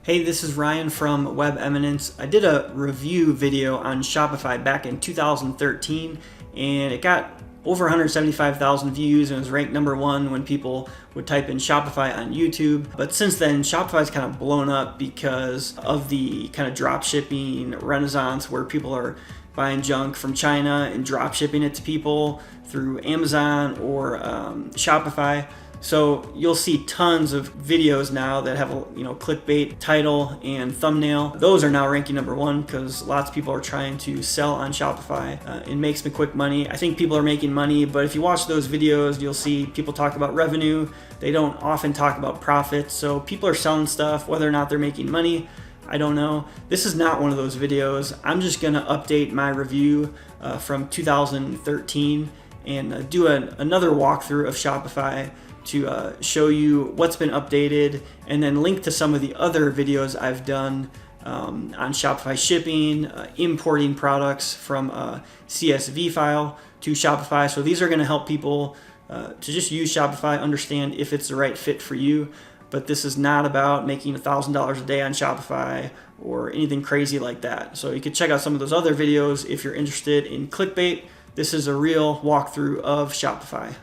Hey, this is Ryan from Web Eminence. I did a review video on Shopify back in 2013 and it got over 175,000 views and was ranked #1 when people would type in Shopify on YouTube. But since then, Shopify's kind of blown up because of the kind of drop shipping renaissance where people are buying junk from China and drop shipping it to people through Amazon or Shopify. So you'll see tons of videos now that have a clickbait title and thumbnail. Those are now ranking #1 because lots of people are trying to sell on Shopify. It makes me quick money. I think people are making money, but if you watch those videos, you'll see people talk about revenue. They don't often talk about profits. So people are selling stuff, whether or not they're making money, I don't know. This is not one of those videos. I'm just gonna update my review from 2013 and do another walkthrough of Shopify to show you what's been updated, and then link to some of the other videos I've done on Shopify shipping, importing products from a CSV file to Shopify. So these are going to help people to just use Shopify, understand if it's the right fit for you. But this is not about making $1,000 a day on Shopify or anything crazy like that. So you can check out some of those other videos if you're interested in clickbait. This is a real walkthrough of Shopify.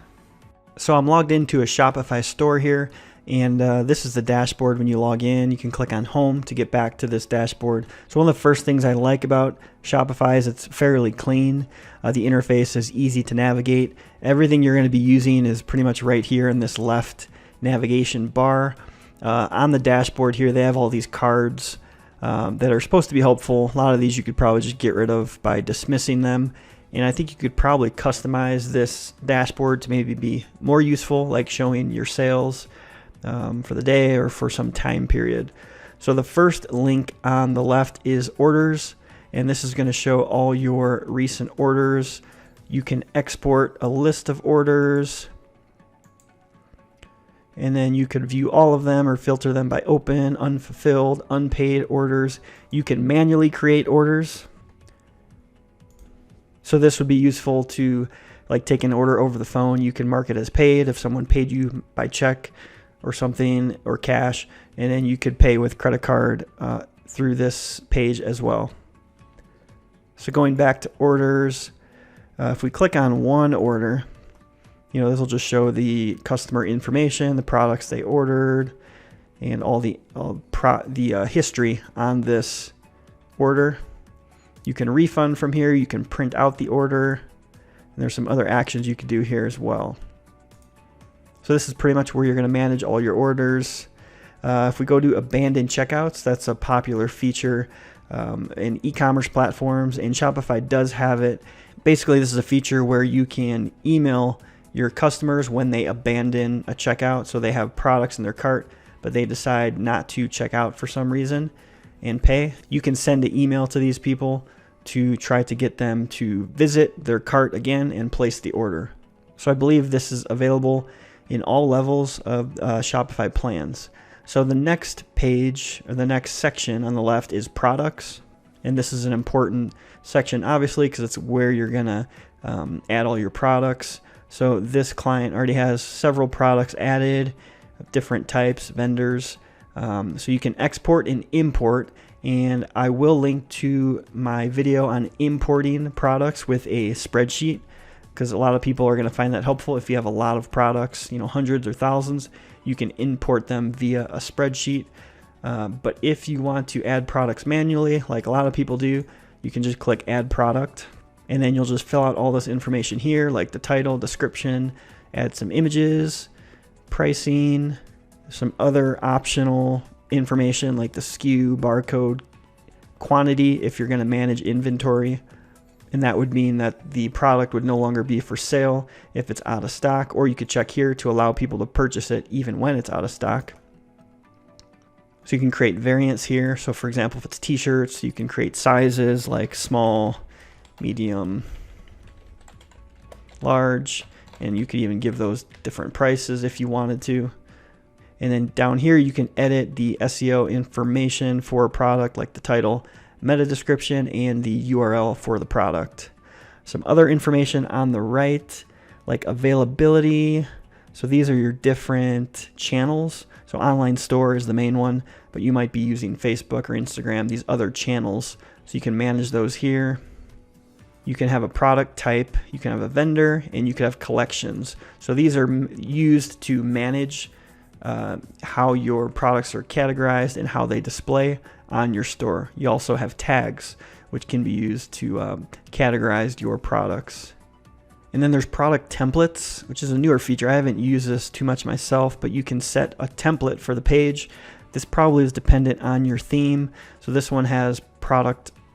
So I'm logged into a Shopify store here, and this is the dashboard. When you log in, you can click on home to get back to this dashboard. So one of the first things I like about Shopify is it's fairly clean. The interface is easy to navigate. Everything you're going to be using is pretty much right here in this left navigation bar. On the dashboard here, they have all these cards that are supposed to be helpful. A lot of these you could probably just get rid of by dismissing them. And I think you could probably customize this dashboard to maybe be more useful, like showing your sales for the day or for some time period. So the first link on the left is orders, and this is going to show all your recent orders. You can export a list of orders, and then you could view all of them or filter them by open, unfulfilled, unpaid orders. You can manually create orders. So this would be useful to like take an order over the phone. You can mark it as paid if someone paid you by check or something, or cash, and then you could pay with credit card through this page as well. So going back to orders, if we click on one order, this will just show the customer information, the products they ordered, and all the history on this order. You can refund from here. You can print out the order. And there's some other actions you could do here as well. So this is pretty much where you're going to manage all your orders. If we go to abandoned checkouts, that's a popular feature in e-commerce platforms, and Shopify does have it. Basically, this is a feature where you can email your customers when they abandon a checkout. So they have products in their cart, but they decide not to check out for some reason and pay. You can send an email to these people to try to get them to visit their cart again and place the order. So I believe this is available in all levels of Shopify plans. So the next page, or the next section on the left, is products. And this is an important section, obviously, because it's where you're gonna add all your products. So this client already has several products added, of different types, vendors. So you can export and import, and I will link to my video on importing products with a spreadsheet, because a lot of people are going to find that helpful. If you have a lot of products, hundreds or thousands, you can import them via a spreadsheet. But if you want to add products manually, like a lot of people do, you can just click add product, and then you'll just fill out all this information here, like the title, description, add some images, pricing, some other optional information like the SKU, barcode, quantity if you're going to manage inventory. And that would mean that the product would no longer be for sale if it's out of stock, or you could check here to allow people to purchase it even when it's out of stock. So you can create variants here. So for example, if it's t-shirts, you can create sizes like small, medium, large, and you could even give those different prices if you wanted to. And then down here, you can edit the SEO information for a product, like the title, meta description, and the URL for the product. Some other information on the right, like availability, So these are your different channels. So online store is the main one, but you might be using Facebook or Instagram, these other channels. So you can manage those here. You can have a product type, you can have a vendor, and you can have collections. So these are used to manage how your products are categorized and how they display on your store. You also have tags, which can be used to categorize your products. And then there's product templates, which is a newer feature. I haven't used this too much myself, but you can set a template for the page. This probably is dependent on your theme. So this one has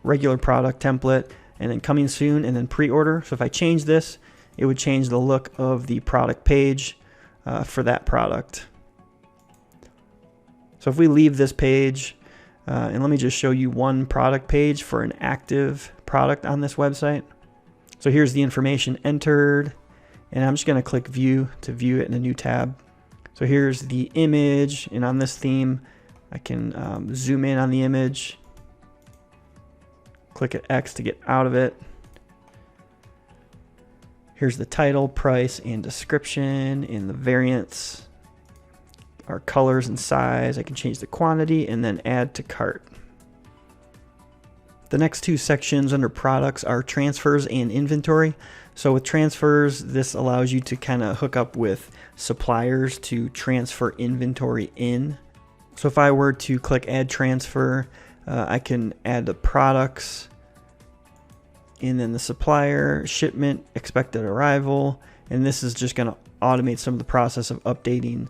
regular product template, and then coming soon, and then pre-order. So if I change this, it would change the look of the product page for that product. So if we leave this page, and let me just show you one product page for an active product on this website. So here's the information entered, and I'm just going to click view to view it in a new tab. So here's the image, and on this theme, I can zoom in on the image, click at X to get out of it. Here's the title, price, and description, and the variants, our colors and size. I can change the quantity and then add to cart. The next two sections under products are transfers and inventory. So with transfers, this allows you to kind of hook up with suppliers to transfer inventory in. So if I were to click add transfer, I can add the products and then the supplier, shipment, expected arrival, and this is just going to automate some of the process of updating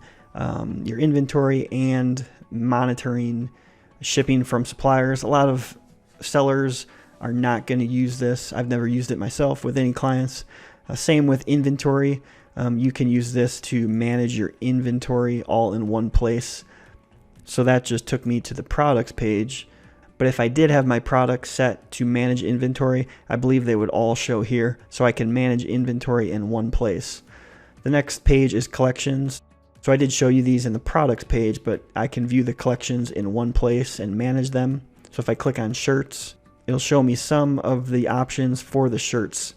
your inventory and monitoring shipping from suppliers. A lot of sellers are not going to use this. I've never used it myself with any clients. Same with inventory. You can use this to manage your inventory all in one place. So that just took me to the products page. But if I did have my products set to manage inventory, I believe they would all show here. So I can manage inventory in one place. The next page is collections. So I did show you these in the products page, but I can view the collections in one place and manage them. So if I click on shirts, it'll show me some of the options for the shirts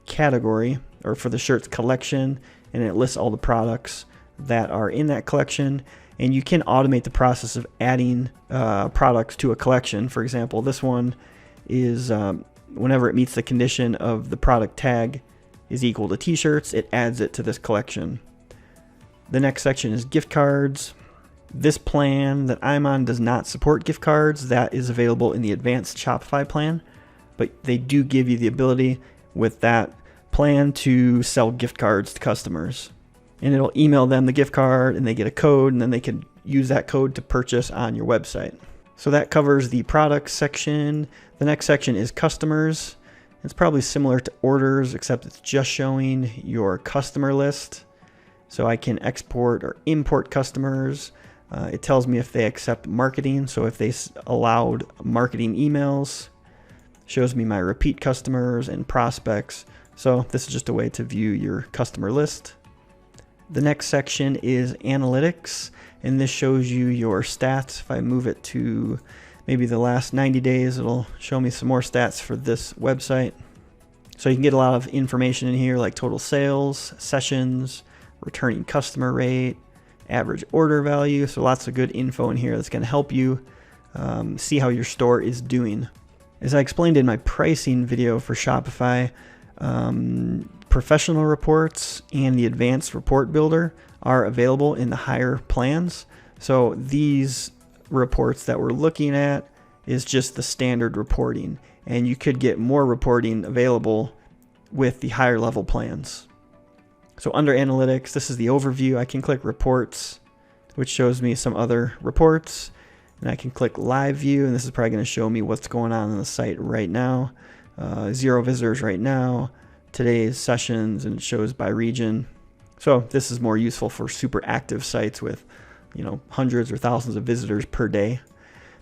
category or for the shirts collection, and it lists all the products that are in that collection. And you can automate the process of adding products to a collection. For example, this one is whenever it meets the condition of the product tag is equal to t-shirts, it adds it to this collection. The next section is gift cards. This plan that I'm on does not support gift cards. That is available in the advanced Shopify plan, but they do give you the ability with that plan to sell gift cards to customers. And it'll email them the gift card and they get a code, and then they can use that code to purchase on your website. So that covers the products section. The next section is customers. It's probably similar to orders, except it's just showing your customer list. So I can export or import customers. It tells me if they accept marketing. So if they allowed marketing emails, shows me my repeat customers and prospects. So this is just a way to view your customer list. The next section is analytics, and this shows you your stats. If I move it to maybe the last 90 days, it'll show me some more stats for this website. So you can get a lot of information in here like total sales, sessions, returning customer rate, average order value. So lots of good info in here that's going to help you see how your store is doing. As I explained in my pricing video for Shopify, professional reports and the advanced report builder are available in the higher plans. So these reports that we're looking at is just the standard reporting, and you could get more reporting available with the higher level plans. So under analytics, this is the overview. I can click reports, which shows me some other reports, and I can click live view, and this is probably going to show me what's going on the site right now. 0 visitors right now, today's sessions, and it shows by region. So this is more useful for super active sites with, hundreds or thousands of visitors per day.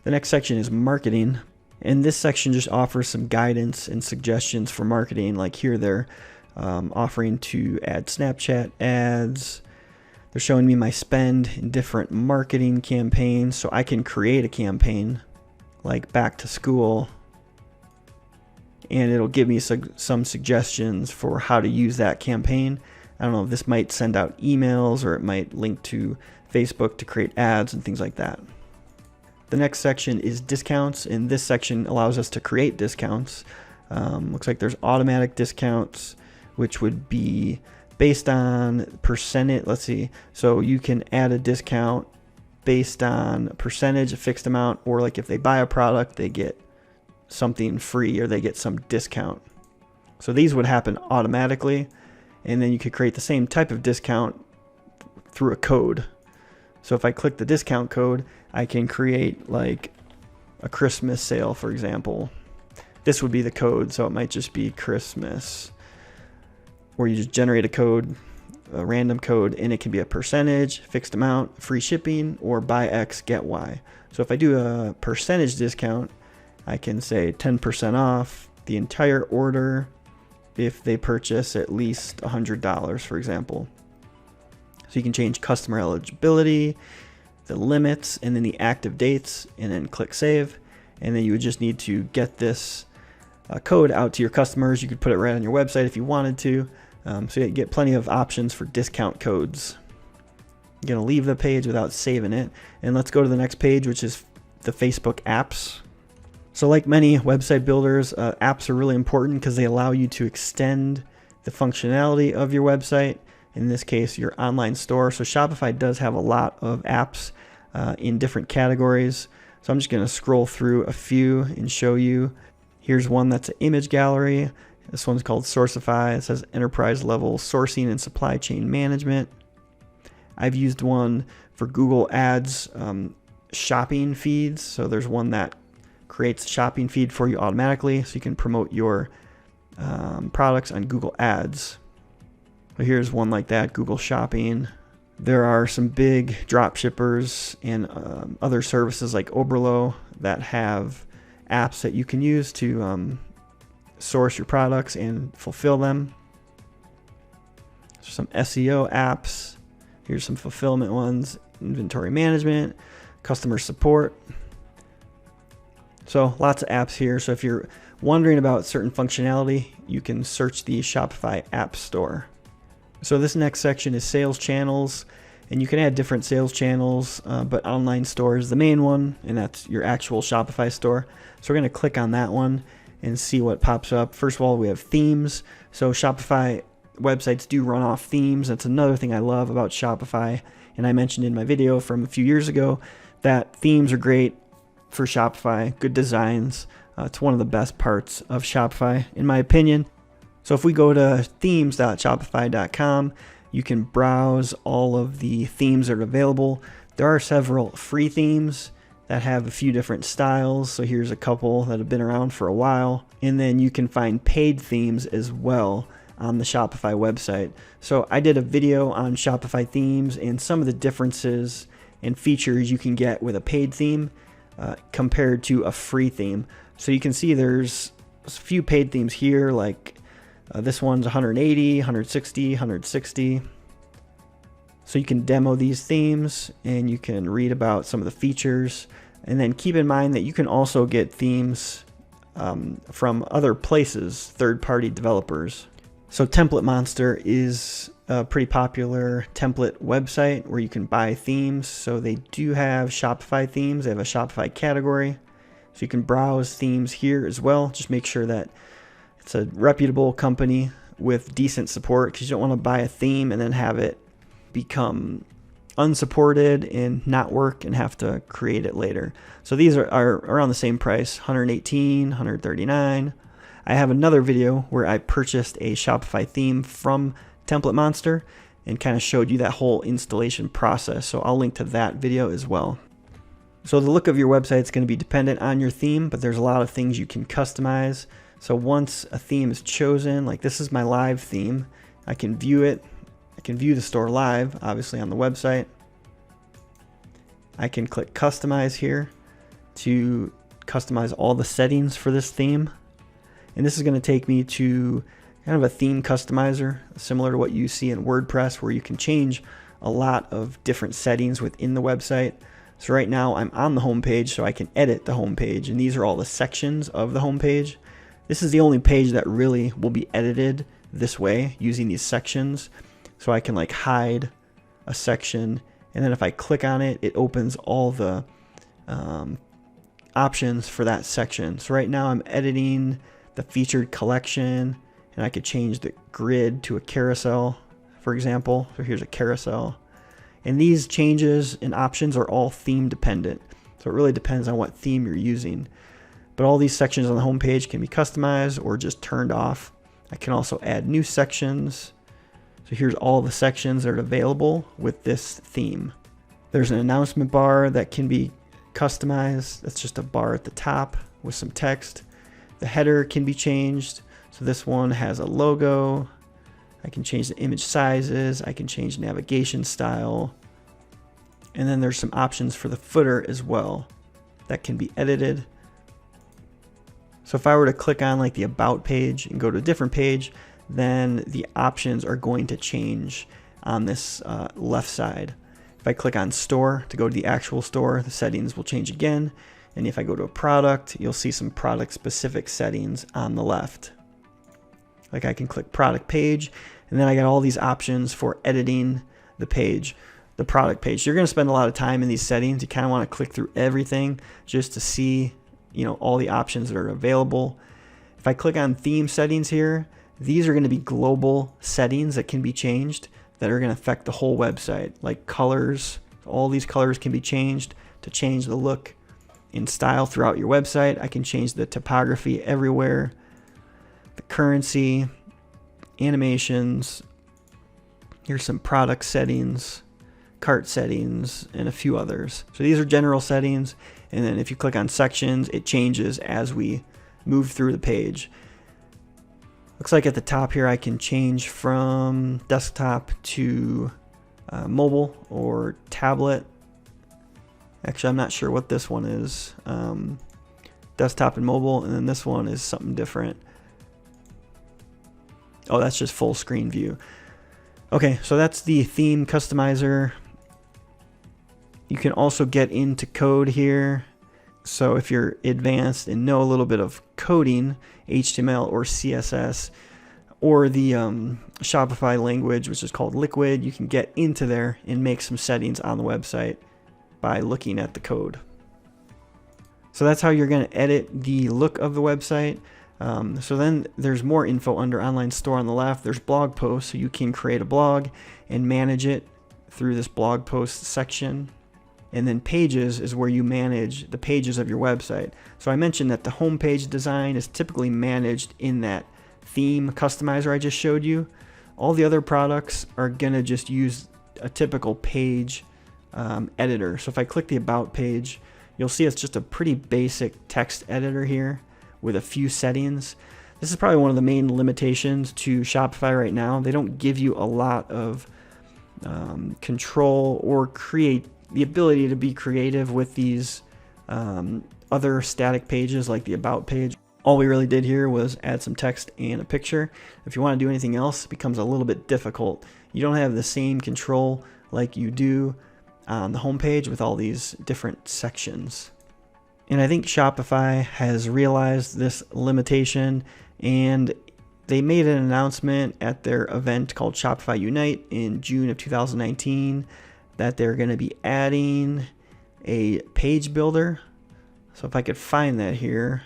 The next section is marketing, and this section just offers some guidance and suggestions for marketing. Like here they're offering to add Snapchat ads. They're showing me my spend in different marketing campaigns, so I can create a campaign like back to school, and it'll give me some suggestions for how to use that campaign. I don't know, this might send out emails, or it might link to Facebook to create ads and things like that. The next section is discounts, and this section allows us to create discounts. Looks like there's automatic discounts, which would be based on percentage. Let's see. So you can add a discount based on a percentage, a fixed amount, or like if they buy a product, they get something free or they get some discount. So these would happen automatically, and then you could create the same type of discount through a code. So if I click the discount code, I can create like a Christmas sale, for example. This would be the code, so it might just be Christmas, where you just generate a code, a random code, and it can be a percentage, fixed amount, free shipping, or buy X, get Y. So if I do a percentage discount, I can say 10% off the entire order if they purchase at least $100, for example. So you can change customer eligibility, the limits, and then the active dates, and then click save. And then you would just need to get this code out to your customers. You could put it right on your website if you wanted to. So you get plenty of options for discount codes. I'm going to leave the page without saving it. And let's go to the next page, which is the Facebook apps. So like many website builders, apps are really important because they allow you to extend the functionality of your website. In this case, your online store. So Shopify does have a lot of apps in different categories. So I'm just going to scroll through a few and show you. Here's one that's an image gallery. This one's called Sourcify. It says enterprise level sourcing and supply chain management. I've used one for Google Ads shopping feeds. So there's one that creates a shopping feed for you automatically, so you can promote your products on Google Ads. So here's one like that, Google Shopping. There are some big drop shippers and other services like Oberlo that have apps that you can use to source your products and fulfill them. Some SEO apps. Here's some fulfillment ones, inventory management, customer support. So lots of apps here. So if you're wondering about certain functionality, you can search the Shopify App Store. So this next section is sales channels, and you can add different sales channels, but online store is the main one, and that's your actual Shopify store. So we're going to click on that one and see what pops up. First of all, we have themes. So Shopify websites do run off themes. That's another thing I love about Shopify, and I mentioned in my video from a few years ago that themes are great for Shopify, good designs. It's one of the best parts of Shopify, in my opinion. So if we go to themes.shopify.com, you can browse all of the themes that are available. There are several free themes that have a few different styles. So here's a couple that have been around for a while. And then you can find paid themes as well on the Shopify website. So I did a video on Shopify themes and some of the differences and features you can get with a paid theme compared to a free theme. So you can see there's a few paid themes here, like this one's 180, 160, 160. So you can demo these themes and you can read about some of the features. And then keep in mind that you can also get themes from other places, third-party developers. So Template Monster is a pretty popular template website where you can buy themes. So they do have Shopify themes. They have a Shopify category. So you can browse themes here as well. Just make sure that it's a reputable company with decent support, because you don't want to buy a theme and then have it become unsupported and not work and have to create it later. So these are around the same price, 118, 139. I have another video where I purchased a Shopify theme from Template Monster and kind of showed you that whole installation process. So I'll link to that video as well. So the look of your website is going to be dependent on your theme, but there's a lot of things you can customize. So once a theme is chosen, like this is my live theme, I can view it. I can view the store live, obviously on the website. I can click customize here to customize all the settings for this theme. And this is going to take me to kind of a theme customizer, similar to what you see in WordPress, where you can change a lot of different settings within the website. So right now I'm on the home page, so I can edit the home page, and these are all the sections of the home page. This is the only page that really will be edited this way, using these sections. So I can like hide a section, and then if I click on it, it opens all the options for that section. So right now I'm editing the featured collection, and I could change the grid to a carousel, for example. So here's a carousel. And these changes and options are all theme dependent. So it really depends on what theme you're using. But all these sections on the home page can be customized or just turned off. I can also add new sections. So here's all the sections that are available with this theme. There's an announcement bar that can be customized. That's just a bar at the top with some text. The header can be changed. So this one has a logo. I can change the image sizes. I can change navigation style. And then there's some options for the footer as well that can be edited. So if I were to click on like the about page and go to a different page, then the options are going to change on this left side. If I click on store to go to the actual store, the settings will change again. And if I go to a product, you'll see some product specific settings on the left. Like I can click product page, and then I got all these options for editing the page, the product page. You're going to spend a lot of time in these settings. You kind of want to click through everything just to see, all the options that are available. If I click on theme settings here, these are going to be global settings that can be changed that are going to affect the whole website, like colors. All these colors can be changed to change the look and style throughout your website. I can change the typography everywhere, the currency, animations. Here's some product settings, cart settings, and a few others. So these are general settings. And then if you click on sections, it changes as we move through the page. Looks like at the top here, I can change from desktop to mobile or tablet. Actually, I'm not sure what this one is. Desktop and mobile, and then this one is something different. Oh, that's just full screen view. Okay, so that's the theme customizer. You can also get into code here. So if you're advanced and know a little bit of coding, HTML or CSS, or the Shopify language, which is called Liquid, you can get into there and make some settings on the website by looking at the code. So that's how you're going to edit the look of the website. So then there's more info under online store on the left. There's blog posts, so you can create a blog and manage it through this blog post section. And then pages is where you manage the pages of your website. So I mentioned that the home page design is typically managed in that theme customizer I just showed you. All the other products are gonna just use a typical page editor. So if I click the about page, you'll see it's just a pretty basic text editor here with a few settings. This is probably one of the main limitations to Shopify right now. They don't give you a lot of control or the ability to be creative with these other static pages like the about page. All we really did here was add some text and a picture. If you want to do anything else, it becomes a little bit difficult. You don't have the same control like you do on the home page with all these different sections. And I think Shopify has realized this limitation, and they made an announcement at their event called Shopify Unite in June of 2019 that they're going to be adding a page builder. So if I could find that here.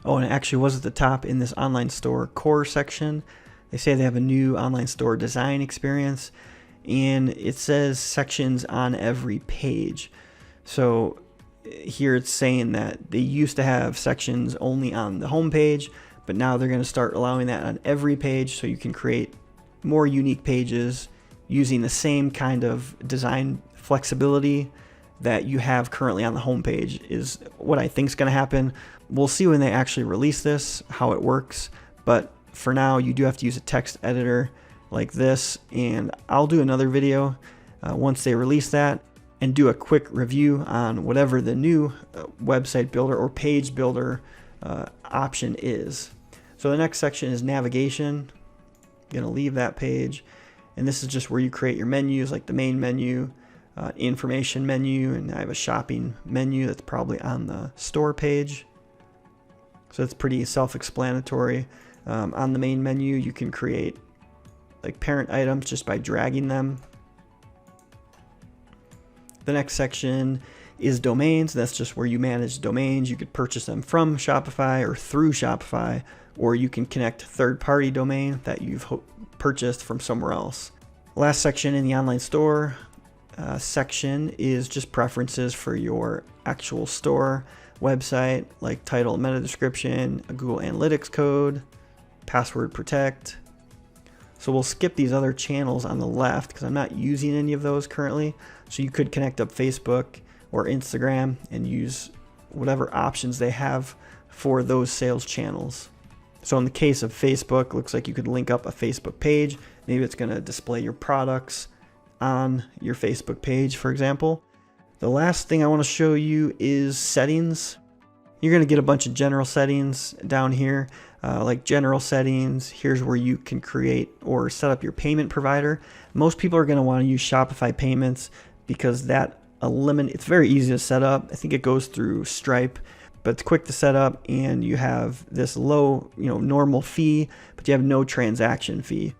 Oh, and it actually was at the top in this online store core section. They say they have a new online store design experience, and it says sections on every page. So here it's saying that they used to have sections only on the home page, but now they're going to start allowing that on every page, so you can create more unique pages using the same kind of design flexibility that you have currently on the home page is what I think is going to happen. We'll see when they actually release this, how it works. But for now, you do have to use a text editor like this. And I'll do another video once they release that and do a quick review on whatever the new website builder or page builder option is. So the next section is navigation. I'm going to leave that page. And this is just where you create your menus, like the main menu, information menu, and I have a shopping menu that's probably on the store page. So it's pretty self-explanatory. On the main menu, you can create like parent items just by dragging them. The next section is domains. That's just where you manage domains. You could purchase them from Shopify or through Shopify, or you can connect third-party domain that you've purchased from somewhere else. Last section in the online store section is just preferences for your actual store website, like title, meta description, a Google Analytics code, password protect. So we'll skip these other channels on the left because I'm not using any of those currently. So you could connect up Facebook or Instagram and use whatever options they have for those sales channels. So in the case of Facebook, looks like you could link up a Facebook page. Maybe it's going to display your products on your Facebook page, for example. The last thing I want to show you is settings. You're going to get a bunch of general settings down here, like general settings. Here's where you can create or set up your payment provider. Most people are going to want to use Shopify payments because it's very easy to set up. I think it goes through Stripe, but it's quick to set up, and you have this low, normal fee, but you have no transaction fee.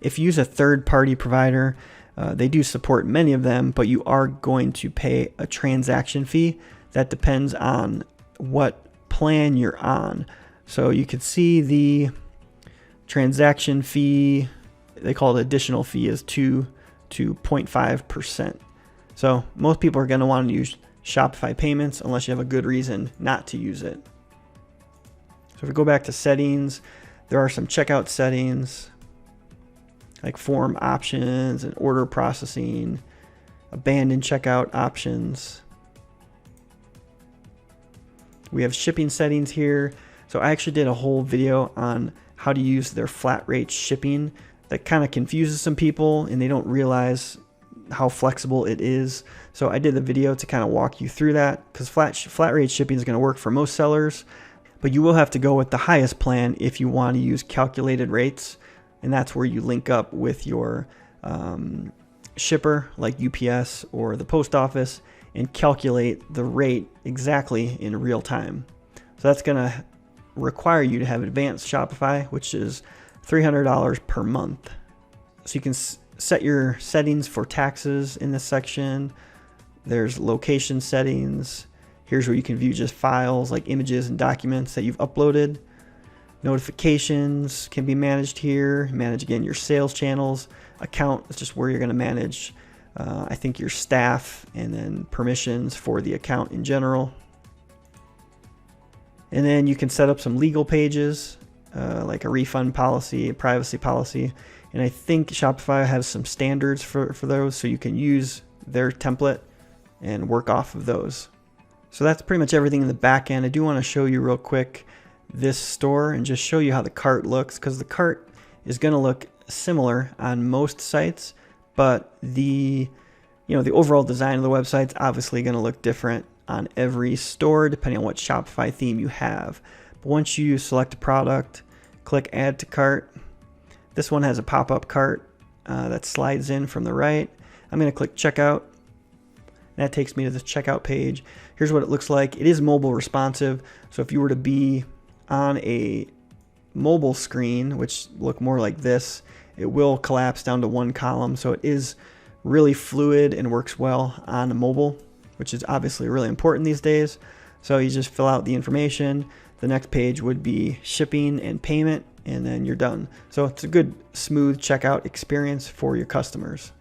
If you use a third-party provider, they do support many of them, but you are going to pay a transaction fee. That depends on what plan you're on. So you can see the transaction fee, they call it additional fee, is 2 to 0.5%. So most people are going to want to use Shopify payments unless you have a good reason not to use it. So if we go back to settings, there are some checkout settings like form options and order processing, abandoned checkout options. We have shipping settings here. So I actually did a whole video on how to use their flat rate shipping. That kind of confuses some people and they don't realize how flexible it is. So I did the video to kind of walk you through that, because flat rate shipping is going to work for most sellers, but you will have to go with the highest plan if you want to use calculated rates. And that's where you link up with your shipper like UPS or the post office and calculate the rate exactly in real time. So that's going to require you to have advanced Shopify, which is $300 per month. So you can set your settings for taxes in this section. There's location settings. Here's where you can view just files like images and documents that you've uploaded. Notifications can be managed here. Manage again your sales channels. Account is just where you're going to manage I think your staff, and then permissions for the account in general. And then you can set up some legal pages like a refund policy, a privacy policy. And I think Shopify has some standards for those, so you can use their template and work off of those. So that's pretty much everything in the back end. I do want to show you real quick this store and just show you how the cart looks, because the cart is going to look similar on most sites, but the overall design of the website's obviously going to look different on every store depending on what Shopify theme you have. But once you select a product, click add to cart. This one has a pop-up cart that slides in from the right. I'm going to click checkout. That takes me to this checkout page. Here's what it looks like. It is mobile responsive, so if you were to be on a mobile screen, which look more like this, it will collapse down to one column. So it is really fluid and works well on a mobile, which is obviously really important these days. So you just fill out the information. The next page would be shipping and payment, and then you're done. So it's a good, smooth checkout experience for your customers.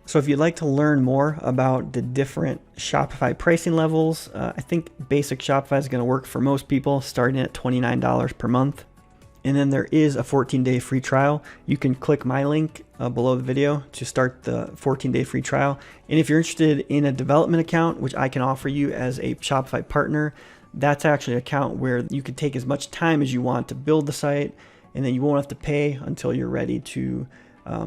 So if you'd like to learn more about the different Shopify pricing levels, I think basic Shopify is going to work for most people, starting at $29 per month. And then there is a 14-day free trial. You can click my link below the video to start the 14-day free trial. And if you're interested in a development account, which I can offer you as a Shopify partner, that's actually an account where you can take as much time as you want to build the site, and then you won't have to pay until you're ready to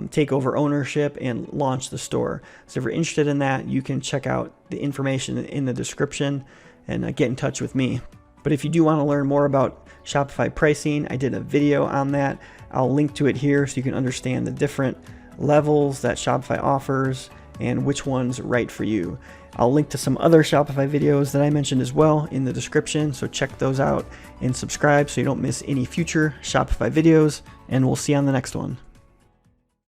take over ownership and launch the store. So if you're interested in that, you can check out the information in the description and get in touch with me. But if you do want to learn more about Shopify pricing, I did a video on that. I'll link to it here so you can understand the different levels that Shopify offers and which one's right for you. I'll link to some other Shopify videos that I mentioned as well in the description, so check those out and subscribe so you don't miss any future Shopify videos, and we'll see you on the next one.